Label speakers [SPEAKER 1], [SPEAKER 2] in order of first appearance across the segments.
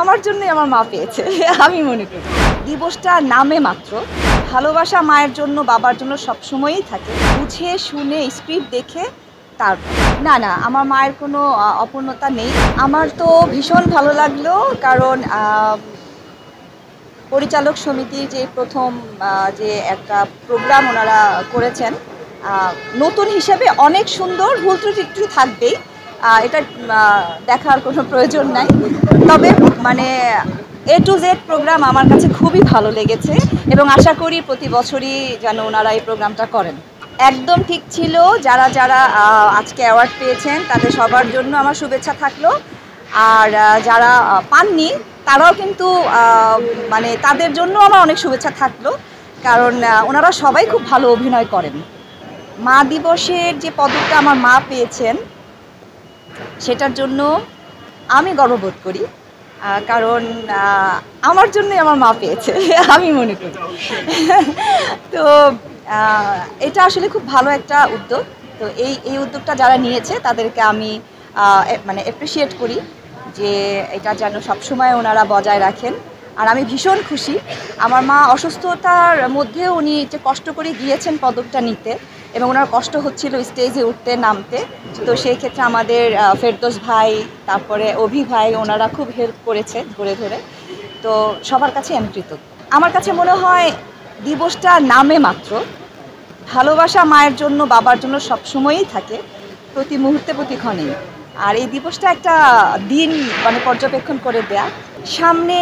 [SPEAKER 1] আমার জন্যই আমার মা পেয়েছে আমি মনে করি। দিবসটা নামে মাত্র, ভালোবাসা মায়ের জন্য বাবার জন্য সবসময়ই থাকে। বুঝে শুনে স্ক্রিপ্ট দেখে তারপর। না, আমার মায়ের কোনো অপূর্ণতা নেই। আমার তো ভীষণ ভালো লাগলো, কারণ পরিচালক সমিতির যে প্রথম যে একটা প্রোগ্রাম ওনারা করেছেন, নতুন হিসেবে অনেক সুন্দর। ভুল ত্রুটি একটু থাকবেই, এটা দেখার কোনো প্রয়োজন নাই। তবে মানে A to Z প্রোগ্রাম আমার কাছে খুবই ভালো লেগেছে এবং আশা করি প্রতি বছরই যেন ওনারা এই প্রোগ্রামটা করেন। একদম ঠিক ছিল। যারা যারা আজকে অ্যাওয়ার্ড পেয়েছেন তাদের সবার জন্য আমার শুভেচ্ছা থাকলো। আর যারা পাননি তারাও কিন্তু মানে তাদের জন্য আমার অনেক শুভেচ্ছা থাকলো, কারণ ওনারা সবাই খুব ভালো অভিনয় করেন। মা দিবসের যে পদকটা আমার মা পেয়েছেন সেটার জন্য আমি গর্ববোধ করি, কারণ আমার জন্যই আমার মা পেয়েছে আমি মনে করি। তো এটা আসলে খুব ভালো একটা উদ্যোগ। তো এই উদ্যোগটা যারা নিয়েছে তাদেরকে আমি মানে অ্যাপ্রিসিয়েট করি যে এটা যেন সবসময় ওনারা বজায় রাখেন। আর আমি ভীষণ খুশি, আমার মা অসুস্থতার মধ্যেও উনি যে কষ্ট করে গিয়েছেন পদকটা নিতে, এবং ওনার কষ্ট হচ্ছিল স্টেজে উঠতে নামতে। তো সেই ক্ষেত্রে আমাদের ফেরদৌস ভাই, তারপরে অভি ভাই, ওনারা খুব হেল্প করেছে ধরে ধরে। তো সবার কাছে আমি কৃতজ্ঞ। আমার কাছে মনে হয় দিবসটা নামে মাত্র, ভালোবাসা মায়ের জন্য বাবার জন্য সবসময়ই থাকে, প্রতি মুহূর্তে প্রতিক্ষণেই। আর এই দিবসটা একটা দিন মানে পর্যবেক্ষণ করে দেয়া। সামনে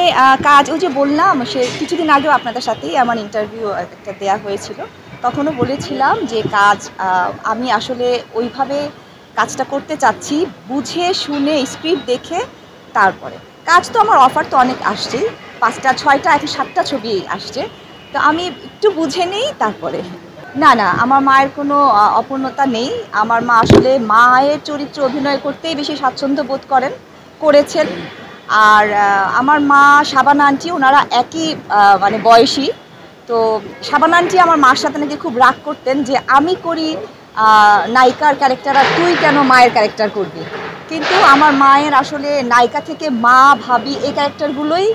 [SPEAKER 1] কাজ, ওই যে বললাম, সে কিছুদিন আগেও আপনাদের সাথেই আমার ইন্টারভিউ একটা দেয়া হয়েছিল, তখনও বলেছিলাম যে কাজ আমি আসলে ওইভাবে কাজটা করতে চাচ্ছি, বুঝে শুনে স্ক্রিপ্ট দেখে তারপরে। কাজ তো আমার অফার তো অনেক আসছে, 5টা 6টা এখন 7টা ছবি আসছে, তো আমি একটু বুঝে নেই তারপরে। না, আমার মায়ের কোনো অপূর্ণতা নেই। আমার মা আসলে মায়ের চরিত্রে অভিনয় করতেই বেশি স্বাচ্ছন্দ্য বোধ করেছেন। আর আমার মা শাবানা আন্টি, ওনারা একই মানে বয়সী। তো শাবানা আন্টি আমার মার সাথে নাকি খুব রাগ করতেন যে আমি করি নায়িকার ক্যারেক্টার আর তুই কেন মায়ের ক্যারেক্টার করবি। কিন্তু আমার মায়ের আসলে নায়িকা থেকে মা, ভাবি এই ক্যারেক্টারগুলোই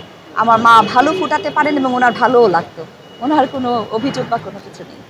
[SPEAKER 1] আমার মা ভালো ফুটাতে পারেন এবং ওনার ভালোও লাগতো। ওনার কোনো অভিযোগ বা কোনো কিছু নেই।